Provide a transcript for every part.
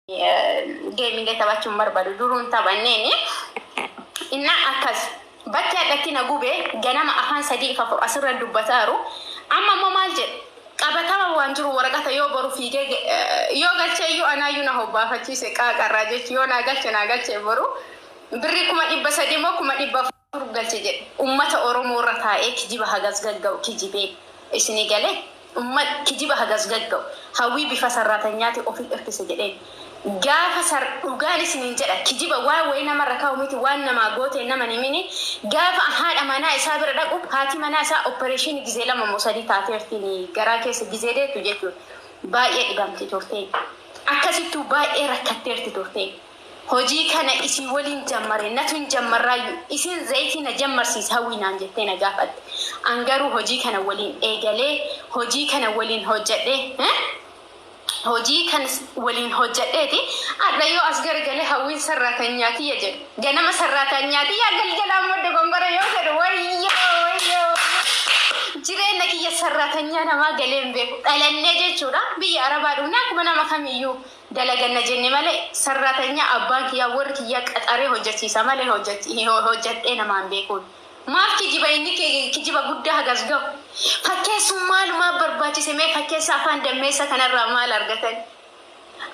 gaming taphachuu barbaadu duruun taphanneen inna akkas bakki adatti na gube ganama afaan sadii fa asirra dubbataaru amma maal jedhe qabatama waan jiru waraqata yoo boru fiigee yoo galchee yoo anaayyuu na hobbaafachiise qaaqarraa jechi yoo na galchee boru birri 300 moo 400 galchee jedhe ummata oromoo irra taa'ee kijiba hagas gagga'u kijibee isini galee ummat kijiba hagas gagga'u hawwii bifa sarratanyaati ofii irkise jedheen gaafa sar dhugaan isiniin jedha kijiba waa wayna marra kaa'u miti waan nama goote nama nimini gaafa haadha manaa isaa bira dhaqu haati manaa isaa operation gizee lama mosadii taateertini garaa keessa gizee deetu jechuudha baay'ee dhibamti turte akkasittuu baay'ee rakkatteerti turte hojii kana isin waliin jammare natun jammarraayu isin zayitii na jammarsiis hawwinaan jettee na gaafatte angaruu hojii kana waliin eegalee hojii kana waliin hojjedhe hojii kan waliin hojjedheeti adda yoo as gargalee hawwiin sarratanyaati jedhe ganama sarratanyaati yaa galgalaa modde gongora yoo jedhu wayyo jireenya kiyya sarratanyaa namaa galeen beeku dhalannee jechuudha biyya arabaa dhufnee akkuma nama kamiyyuu dalaganna jenne malee sarratanyaa abbaan kiyyaa warri kiyyaa qaxaree hojjechiisa malee hojjedhee namaan beekuun maaf kijiba inni kijiba guddaa hagas ga'u fakkeessummaa barbaachise mee fakkeessa afaan dammeessa kanarraa maal argatan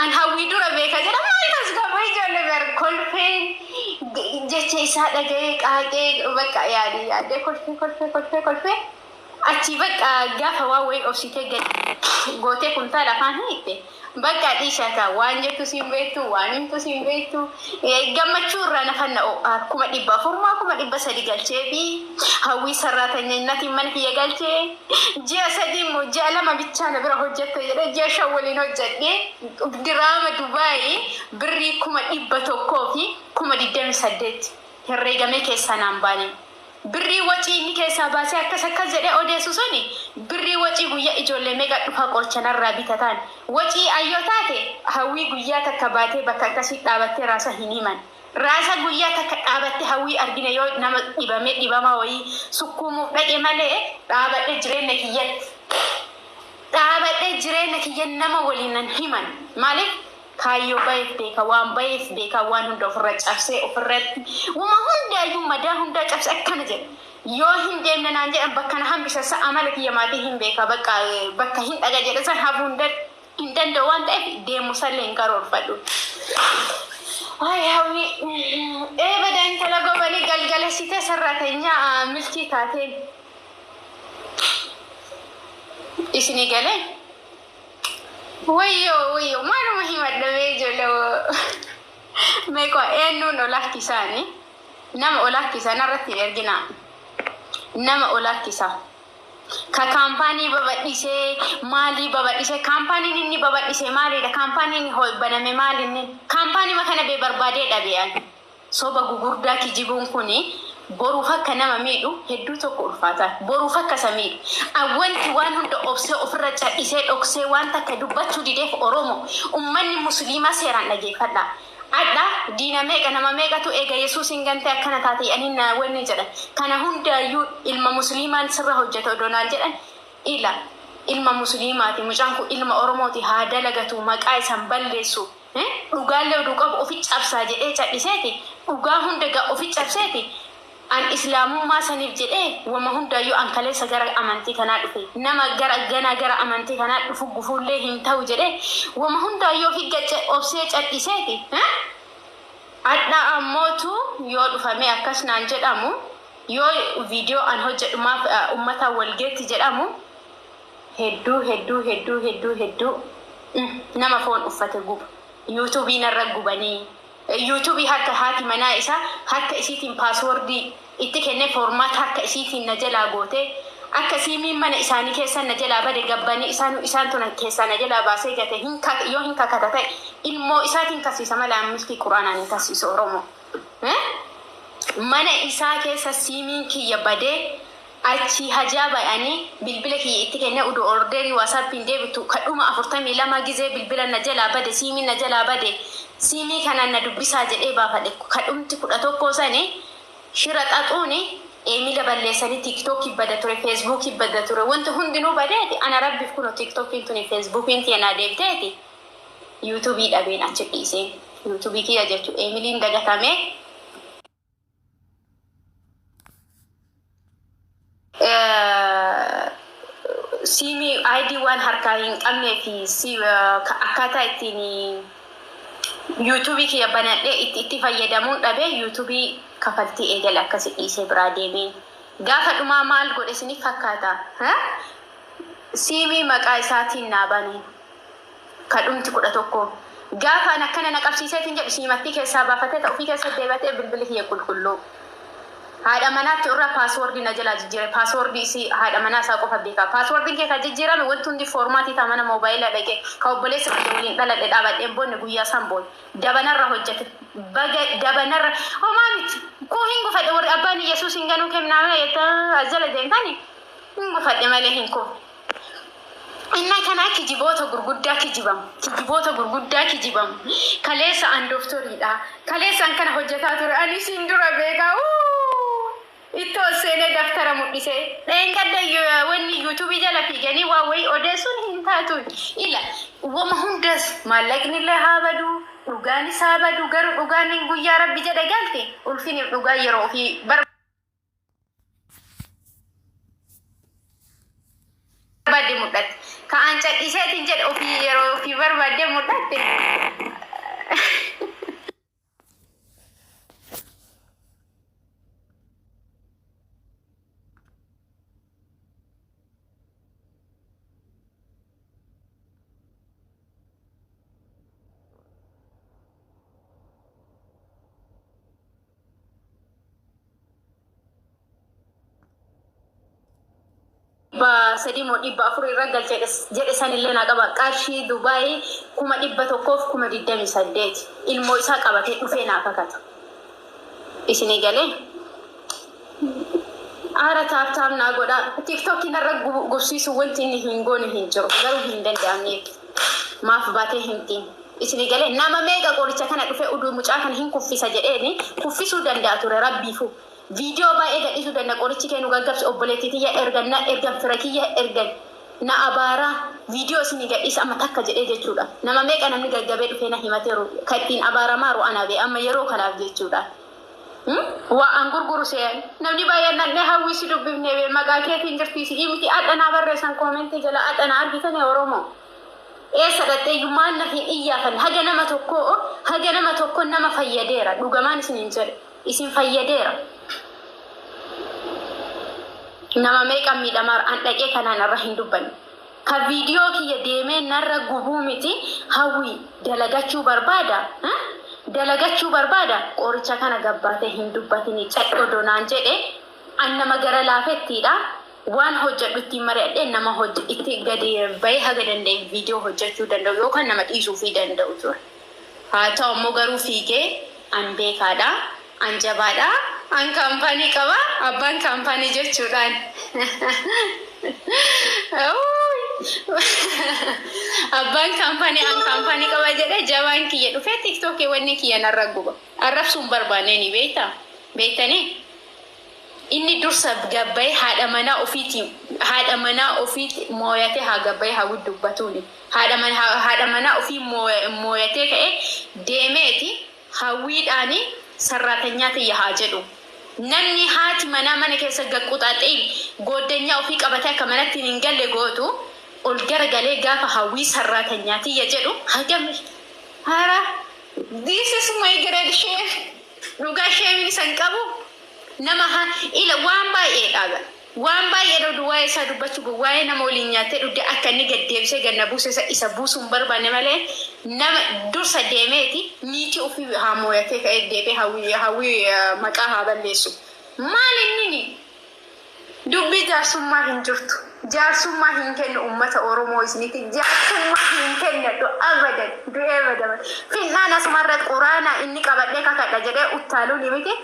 an hawwii dura beeka jedha maal tas gaba ijoollee ber kolfeen jecha isaa dhaga'ee qaaqee bakka yaadee kolfee achi bakka gaafa waa wayii obsitee gadi gootee kuntaala afaan hiitte bakka dhiishata waan jettu siin beektu waan himtu siin beektu gammachuu irraa nafanna 400 galchee fi hawwii sarraatanyannaatiin mana kiyya galchee ji'a 3 immoo ji'a 2 bichaa na bira hojjette jedhe ji'a 5 waliin hojjedhe diraama Dubaayii birrii 100 fi 28 herreegamee keessaa naan baane birrii wacii inni keessaa baasee akkas jedhee odeessu suni birrii wacii guyyaa ijoollee meeqa dhufa qorchanarraa bitatan wacii ayyoo taate hawwii guyyaa takka baatee bakka akkasii dhaabattee raasa hin himan raasa guyyaa takka dhaabattee hawwii argine yoo nama dhibamaa wayii sukkuumuuf dhaqe malee dhaabadhee jireenya kiyya nama waliin himan maaliif kaayyo baay'ee beeka waan baay'ee beeka waan hunda ofirra cabsee ofirratti wama hundaayyuu madaa hundaa cabse akkana jedhe yoo hin deemne naan jedhan bakka na hambisa sa'a amala kiyya maatii hin beeka bakka hin dhaga jedhe san hafu hin danda'u waan ta'eef deemu sallee hin karoorfadhu hawwii badaa intala gobanii galgala sitee sarratanyaa milkii taateen isinii galee wayyo manuma himadhamee ijoollee meeqa eenyuun olaakkisaani nama olaakkisan irratti ergina nama olaakkisaa ka kaampaanii babadhisee maalii babadhisee kaampaaniin inni babadhisee maaliidha kaampaaniin baname maalinni kaampaanii makana bee barbaadee dhabeeyaan soba gugurdaa kijibuun kuni boruuf akka nama miidhu hedduu tokko ulfaata boruuf akka samiidhu awwanti waan hunda obsee ofirra cadhisee dhoksee waan takka dubbachuu dideef oromo ummanni musliimaa seeraan dhageeffadha adda diina meeqa nama meeqatu eega yesuusin gante akkana taate aninna wanni jedhan kana hundaayyuu ilma musliimaan sirra hojjeta odonaal jedhan ilma musliimaati mucaan kun ilma oromooti haa dalagatu maqaa isan balleessu dhugaallee oduu qabu ofi cabsaa jedhee cadhiseeti dhugaa hunda ofi cabseeti an islaamummaa saniif jedhee wama hundaayyuu an kaleessa gara amantii kanaa dhufe nama gara amantii kanaa dhufu gufuullee hin ta'u jedhee wama hundaayyuu ofi gacce obsee cadhiseeti adda ammootu yoo dhufame akkas naan jedhamu yoo viidiyoo an hojjedhumaaf ummata walgeetti jedhamu hedduu nama foon uffate gubu yuutuubiin irra gubanii yuutuubii harka haati manaa isaa harka isiitiin paaswordii itti kenne formaat harka isiitiin na jalaa goote akka siimiin mana isaanii keessa na jalaa bade gabbanii isaan tuna keessa na jalaa baasee gate yoo hin kakata ta'e ilmoo isaatiin kasiisa malee milkii quraanaan hin kasiisa oromoo mana isaa keessa siimiin kiyya badee achi hajaa bayanii bilbila kiyya itti kenne udu orderii waasaappiin deebitu kadhuma 42 gizee bilbila na jalaa bade siimiin na jalaa bade siimii kanaan na dubbisaa jedhee baafadhe kadhumti 11 sani shira xaxuuni emila balleessanii tiktookii bada ture feesbuukii bada ture wanti hundinuu badeeti ana rabbiif kuno tiktookiin tuni feesbuukiin tiyanaa deebiteeti yuutuubii dhabeen achi dhiisee yuutuubii kiyya jechuudha. Emiliin dagatamee siimii ID waan harkaa hin qabnee fi akkaataa ittiin yuutuubii kiyya banadhee itti fayyadamuun dhabee yuutuubii kafaltii eegale akkasi dhiisee biraa deemee gaafa dhumaa maal godhe isiniif fakkaata? Siimii maqaa isaatiin naa bane kadhumti 11 gaafa akkana na qabsiiseetiin jedhu siimatti keessaa baafatee ta'uu fi keessa deebatee bilbili kiyya qulqulluu. Haadha manaatti irra paaswoordii na jalaa jijjiire. Paaswoordii isii haadha manaa isaa qofa beeka. Paaswoordiin kee kan jijjiirame wanti hundi foormaatii ta'a mana moobaayilaa dhaqee kan obboleessa waliin dhaladhe dhaabadheen boonne guyyaa san boone dabanarra hojjete. Dabanarra homaa miti kuu hin gufadhe warri abbaan Yesuus hin ganuu kennaame yetta ajjala deemtani hin gufadhe malee hin koo. Inna kana kijiboota gurguddaa kijibamu. Kaleessa an doktoriidha. Kaleessa kana hojjetaa ture ani siin dura beekaa. Itto seenee daftara mul'isee dheengadda wanni yuutuubii jala fiiganii waa wayii odeessuun hin taatu. Ila wama hundas maallaqni illee haa badu dhugaanis haa badu garuu dhugaan guyyaa rabbi jedhe galte ulfini dhugaa yeroo ofii barbaadde mul'atte. Ka'aan cadhiseetiin jedhe ofii yeroo ofii barbaadde mul'atte. Sadi mo dhibba afur irra jedhe sanillee naa qaba. Qarshii Dubaay 1,128 ilmoo isaa qabatee dhufee naa kakata. Isinii galee aara taaptaam naa godha. Tiktookiin irra gubsiisu wanti inni hin goone hin jiru garuu hin danda'amneef maaf baatee himtiin. Isinii galee nama meeqa qoricha kana dhufee uduu mucaa kana hin kuffisa jedheeni kuffisuu danda'a ture rabbiifu. Video baay'ee gadhiisuu danda'a qorichi kennu gaggabsi obboleettitiyya ergan firakiyya ergan na abaara video isinii gadhiisa amma takka jedhee jechuudha. Nama meeqa namni gaggabee dhufee na himateeru kattiin abaaramaaru anaabe amma yeroo kanaaf jechuudha. Waan gurguru seen namni baay'een nanne hawwisi dubbifne maqaa keetiin jirtiisi imti adhanaa barreessan koomentii jala adhanaa argitanii Oromoo. Eessa dhaxxeeyyummaan na hin iyyaafan haga nama tokko nama fayyadeera dhugamaan isiniin jedhe isin fayyadeera. Nama meeqa miidhamaa an dhaqee kanaan irra hin dubbanne. Ka viidiyoo kiyya deemee narra gubuu miti hawwii dalagachuu barbaada qoricha kana gabbaatee hin dubbatini cadho doonaan jedhe an nama gara laafettiidha waan hojjedhu ittiin mari'adhee nama itti gadi bahee haga danda'e viidiyoo hojjechuu danda'u yookaan nama dhiisuu fi danda'u ture. Haa ta'u immoo garuu fiigee an beekaadha an jabaadha. An kaampaanii qaba abbaan kaampaanii jechuudhaan abbaan kaampaanii an kaampaanii qaba jedhe jabaan kiyya dhufee tiktookii wanni kiyya narra guba arrabsuun barbaanneeni beektanii inni dursa gabbayee haadha manaa ofiiti mooyatee haa gabbayee haa dubbatuuni haadha manaa ofii mooyatee ka'ee deemeeti hawwiidhaani sarraatanyaatii haa jedhu. Namni haati mana keessa gaqquxaaxee goddanyaa ofii qabatee akka manatti hin galle gootu ol garagalee gaafa hawwii sarraatanyaatii jedhu hagami. Hara this is my grade share. Dhugaa sheemiin san qabu nama ila waan baay'ee dhaaba. Waan baay'ee dhudhu waa'ee isaa dubbachuu waa'ee nama waliin nyaattee dhudde akka inni gaddeebisee ganna buuse isa buusuun barbaanne malee nama dursa deemeeti niitii ofii haa mooyatee ka'ee deebee hawwii maqaa haa balleessu. Maal inni dubbii jaarsummaa hin jirtu. Jaarsummaa hin kennu uummata Oromoo isinitti jaarsummaa hin kennu abadan du'ee badaman. Finnaan asumarra quraana inni qabadhee kakadha jedhee uttaaluu ni miti.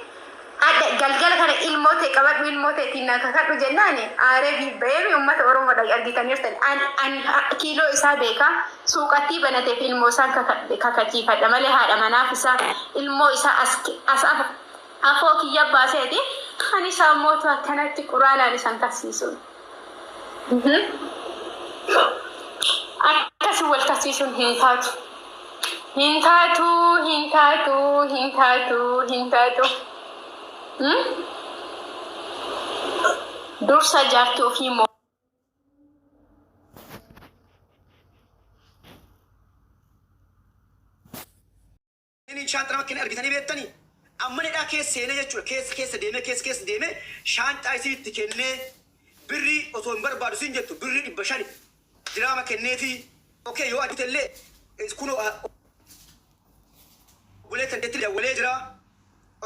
Galgala kana ilmoote qabadhu ilmooteetiin na kakadhu jennaani aaree bibba'ee uummata Oromoo argitaniirtan an kiiloo isaa beekaa suuqattii banateef ilmoo isaan kakachiifadha malee haadha manaaf isaa ilmoo isaa as afoo kiyya baaseeti kan isaa mootu akkanatti quraanaan isaan taasisuun. Akkasii wal taasisuun hin taatu. Hintatu, hintatu, hintatu, hintatu. Dursa jaartii ofii moo ini shaantaa makkeen argitanii beektanii amma nidhaa keessa seenee jechuudha keessa deemee shaantaa isiitti kennee birrii osoo hin barbaadu siin jettu birrii 500 diraama kenneefi okee yoo aduutellee kunoo obboleettan teettile dawwalee jira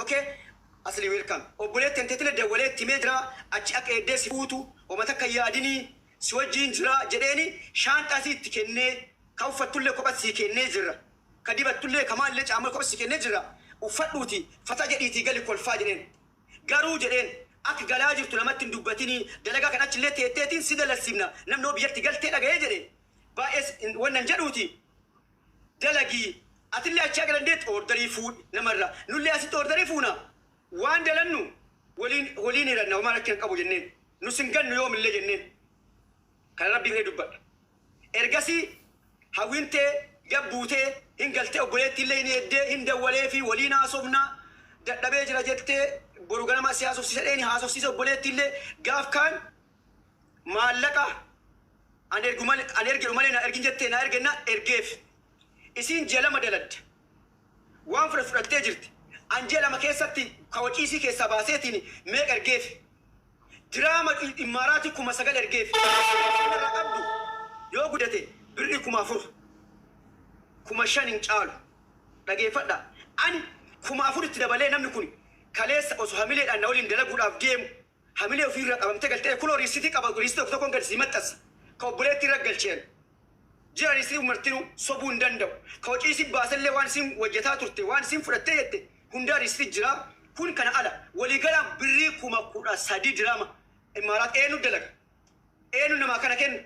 okee asli welcome obboleettan teettile dawwalee timee jira achi akka eeddee si fuutu omata akka yaadinii si wajjiin jira jedheeni shaantaa isiitti kennee ka uffattullee kophaa sii kennee jira ka dibattullee kamaallee caammal kophaa sii kennee jira uffadhuuti fata jedhiitii gali kolfaa jedheen garuu jedheen akka galaa jirtu namatti hin dubbatinii dalagaa kan achillee teetteetiin si dalassimna namnoo biyyatti galtee dhaga'ee jedhe baay'ee wannan jedhuuti dalagii atillee achi akka dandeetti ordarii fuudhi namarra nullee asitti ordarii fuuna waan dalannu waliin hiranna homaa rakkina qabu jenneen nu singannu yoomillee jenneen kan rabbii firee dubbadha ergasii hawwintee gabbuutee hin galtee obboleettiillee hin eeddee hin dawwalee fi waliin haasofnaa dadhabee jira jettee boru ganama si haasofsiisadheeni haasofsiisa obboleettiillee gaaf kaan maallaqa an ergu malee na ergin jettee na ergenna ergeef isiin jeelama daladde waan fudhattee jirti an jeelama keessatti kawaciisii keessaa baaseetiin meeqa ergeef diraama immaaraatii 9,000 ergeef irra qabdu yoo gudate birrii 4,000 5,000 hin caalu dhageeffadha ani 4,000 itti dabalee namni kun kaleessa osoo hamileedhaan na waliin dalaguudhaaf deemu hamilee ofiirra qabamtee galtee kunoo riisitii qaba riisitii tokkoon gadi maxxansa ka obboleetti irra galcheen jira riisitii martinuu sobuu hin danda'u ka waciisii baasallee waan isin hojjetaa turte waan isin fudhattee jette hundaa riisitii jira kun kana ala waliigalaan birrii 13,000 diraama imaaraat eenyu dalaga eenyu namaa kana kennu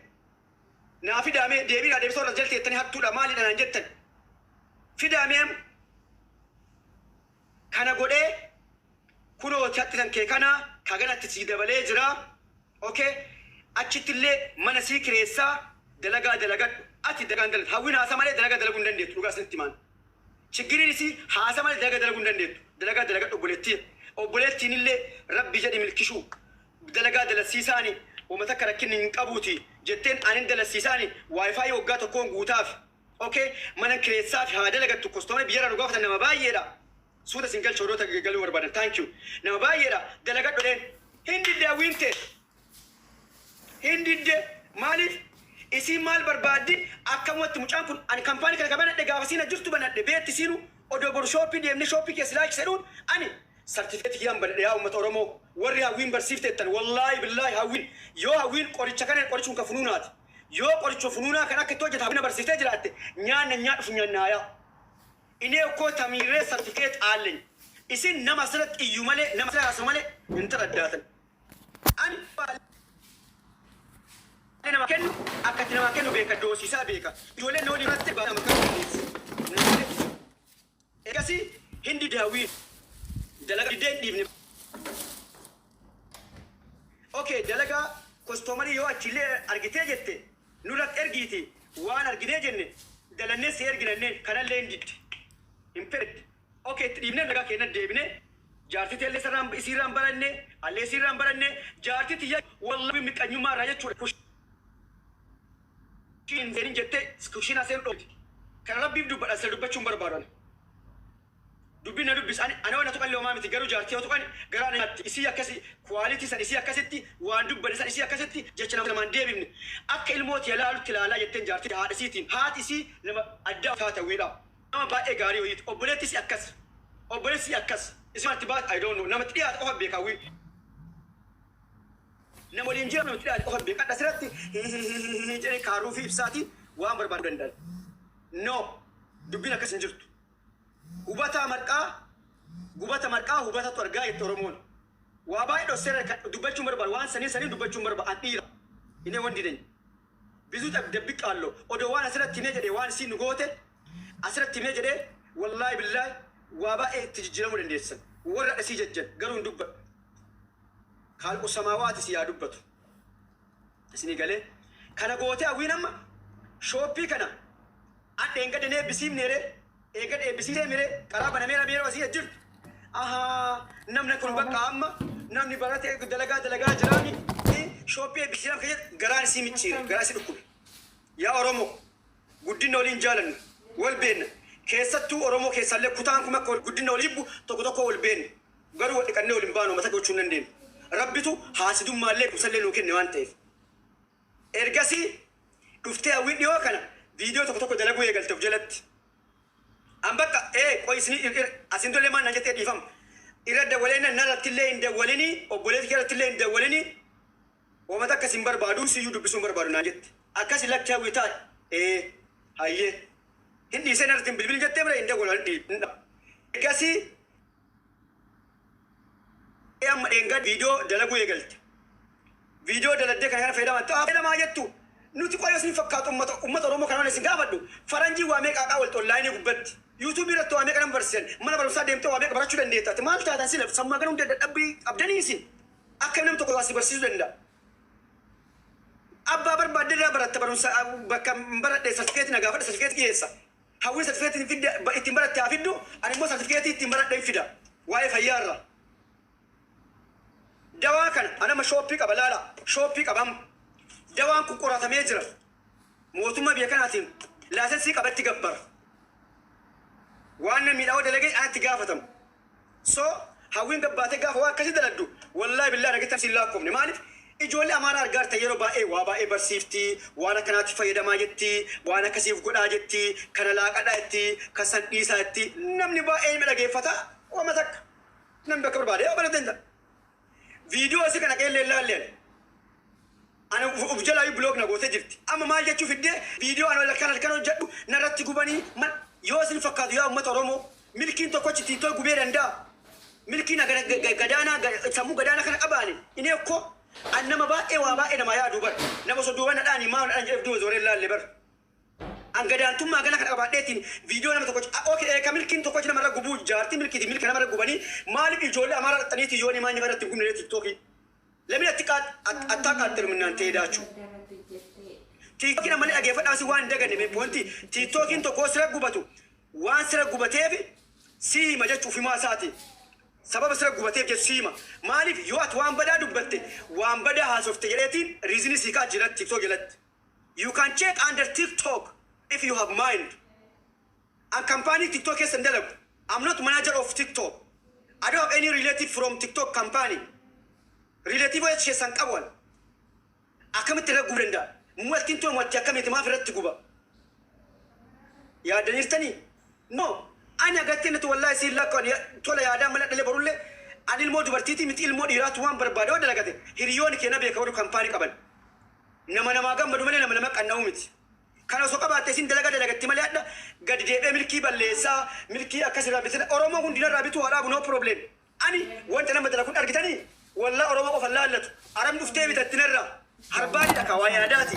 naa fidaamee deebiidhaa deebisoo irra jalteettanii hattuudha maalidha naan jettan fidaameem kana godhee kunoo hattitan kee kana kaganatti sii dabalee jira okee achittillee mana sii kireessaa dalagaa dalagadhu ati dalagaan dalagatu hawwiin haasa malee dalagaa dalaguu hin dandeettu dhugaa isinitti himaan chiggiriin isii haasa malee dalagaa dalaguu hin dandeettu dalagaa dalagadhu obboleettiin illee rabbi jedhi milkishuu dalagaa dalasiisaanii ومتى كركني نقبوتي جتين أنا دلسيساني واي فاي وقعت كون قوتاف أوكي ما نكريساف هذا لقيت كوستوني بيجرا رقافة نما بايرا سودا سنقل شروطك قالوا وربنا ثانك يو نما بايرا دلقت بدين هندي ده وينته هندي ده مالف إسي مال بربادي أكمل تمشان كون أنا كمباني كمان دعواسينا جستو بنا دبيت تسيرو أو دور شوبي دي من شوبي كسلاك سرون أنا سيرتيفيكت يام بدي يا أمة أورمو وري هاوين برسيفتن والله بالله هاوين يو هاوين قريتش كان قريتشون كفنونات يو قريتشو فنونا كنا كتوجه هاوين برسيفتة جرات نيان فنيان نايا إنه كو تاميرة سيرتيفيكت آلين إسين نمسرت إيومالي نمسرت أسمالي انترداتن أنا ما كن أكتنا ما كنوا بيكا دوسي سابيكا يقولون نولي رتب أنا ما كنوا بيس إكاسي هندي دهاوين دلقا دين اوكي دلقا كوستومري يو اچيلي ارغيتي جتي نورات ارغيتي وان ارغيتي جن دلنه سيرغنن كان لين ديت امبرد اوكي تريبن لغا كينا ديبنه جارتي تيلي سرام اسيرام برنه علي سيرام برنه جارتي تيا والله ميقنيو ما راجا چور كين زين جتي سكوشينا سير دوت كان ربي دو بدا سر دبچون بربارن دبينا دبس أنا وانا تقول له ما متجرو جارتي أو تقول جراني إسي أكسي كواليتي سن إسي أكسيتي وان دب بني سن إسي أكسيتي جتنا لما ندي بمن أكل موت يلا تلا يتن جارتي هذا سيتين هات إسي لما أدى فات ويلا نما بقى جاري ويت أبولت إسي أكس أبولت إسي أكس إسي ما تبات I don't know نما تريات أخذ بيك أوي نما لينجير نما تريات أخذ بيك أنا سرتي جري كاروفي بساتي وام بربان دندل no دبينا كسنجرت هبتا مرقا هبتا تورغا يتورمون واباي دو سر دبچو مربا وان سني دبچو مربا اديرا اني وندي دن بيزو دبق قالو اودو وان سر تينيجه وان سي نغوته اسر تينيجه والله بالله وابا تججلو دنديس ورد سي ججن غرون دب خالق السماوات سي دبتو سني غله كانا غوته اوينما شوبي كانا ادنگدنه بسيم نيره eegad eebbisiisee mire karaa banamee rameera asii ajjir namni kun bakka amma namni baratee dalagaa jiraani shooppii eebbisiisaan keessa garaan isii micciire garaan isii dhukkube yaa Oromoo guddina waliin jaalannu wal beenna keessattuu Oromoo keessallee kutaan kuma guddina waliin bu tokko wal beenna garuu wal dhiqannee waliin baanu mata gochuu hin dandeenyu rabbitu haasidummallee kusallee nuu kenne waan ta'eef ergasii dhuftee hawwiin dhiyoo kana viidiyoo tokko dalaguu eegalte of jalatti an bakka qoyisni asin dolee maan jettee dhiifama irra dawwaleenna narrattillee hin dawwalini obboleetti keerrattillee hin dawwalini wamata akkasin barbaadu siyyuu dubbisuun barbaadu naan jette akkasi lakki hawwii taa'e hayyee hin dhiisee narratti hin bilbil jettee bira hin dawwalan dhiibna ergasii amma dheengaa viidiyoo dalaguu eegalte viidiyoo daladdee kana fayyadamaa jettu nuti qoyos ni fakkaatu ummata Oromoo kana waliin gaafadhu faranjii waa meeqa qaa wal online gubbatti YouTube irratti waa meeqa nan barsiisan mana barumsaa deemtee waa meeqa barachuu dandeetta maal taatan sila sammaa ganuu dadhabbii abdanii isin akka namni tokko asi barsiisuu danda'a abbaa barbaadde irraa baratta barumsa bakka baradhe sartifikeetii na gaafadhe sartifikeetii dhiyeessa hawwiin sartifikeetii ittiin baratte haa fiddu ani immoo sartifikeetii ittiin baradhe fida waa'ee fayyaa irraa dawaa kana anama shooppii qaba laala shooppii qabam dawaan kun qoratamee jira mootummaa biyya kanaatiin laasensii qabatti gabbar waan namni miidhawa dalagee anatti gaafatamu so hawwiin gabbaatee gaafa waa akkasii daladdu wallaahi billaa nageettan siin laakkoofne maaliif ijoollee amaaraa argaarta yeroo baay'ee waa baay'ee barsiiftii waan akkanaatti fayyadamaa jettii waan akkasiif godhaa jettii kana laaqadhaa jettii kan san dhiisaa jettii namni baay'ee ilma dhageeffata wama takka namni bakka barbaade yoo barate hin viidiyoo isii kana qeellee laalleen ana uf jalaayu blog na goote jirti amma maal jechuu fiddee viidiyoo ana halkan hojjedhu narratti gubanii yoo isin fakkaatu yaa ummata Oromoo milkiin tokkochi tiitoo gubee danda'a milkiin gadaanaa sammuu gadaanaa kana qabaani inni ekko annama baay'ee waa baay'ee nama yaadu bar nama soddoo nadhaani maa nadhaan jedhe viidiyoo zooree laalle bar an gadaantummaa gana kana qabaadheetiin viidiyoo nama tokkochi okay ka milkiin tokkochi namarra gubuu jaartii milkiiti milka namarra gubanii maaliif ijoollee amaaraa dhaxaniiti yooni maanya irratti gubne tiktokii ለምን አታቃጥል ምናንተ ሄዳችሁ ቲክቶክ ማለ አገፈዳሲ ዋን እንደገነ ፖንቲ ቲክቶክን ተኮ ስረጉበቱ ዋን ስረጉበቴፍ ሲማ ጀቹ ፊማ ሳቲ ሰበብ ስረጉበቴፍ ጀ ሲማ ማሊፍ ዩአት ዋን በዳ ዱበቴ ዋን በዳ ሃሶፍተ የሌቲን ሪዝኒ ሲካ ጅረት ቲክቶክ ጀለት you can check under TikTok if you have mind a company TikTok is እንደለም I'm not manager of TikTok I don't have any relative from TikTok company relative ወይ ሸሰን ቀበል አከምት ረጉብ እንዳ ሙልኪንቶ ሙልኪ አከምት ማፍረት ጉባ ያ ደኒርተኒ ኖ አኛ ገተነት ወላሂ ሲላቆን ቶላ ያዳ መለደለ በሩለ አኒል ሞድ በርቲቲ ሚቲል ሞድ ይራት ዋን በርባዶ ደለገተ ሂሪዮን ከነ በከወዱ ካምፓኒ ቀበል ነመነማ ገመዱ መለ ነመነማ ቀናውምት kana so qabaate sin dalagatti male adda gad deebe milki balleessa milki akkasira bitin oromo hundina rabitu wala no problem ani wonta nama dala kun argitani walla oromo qofallallatu aram duftee bitattinarra harbaani dhaka waa yaadaati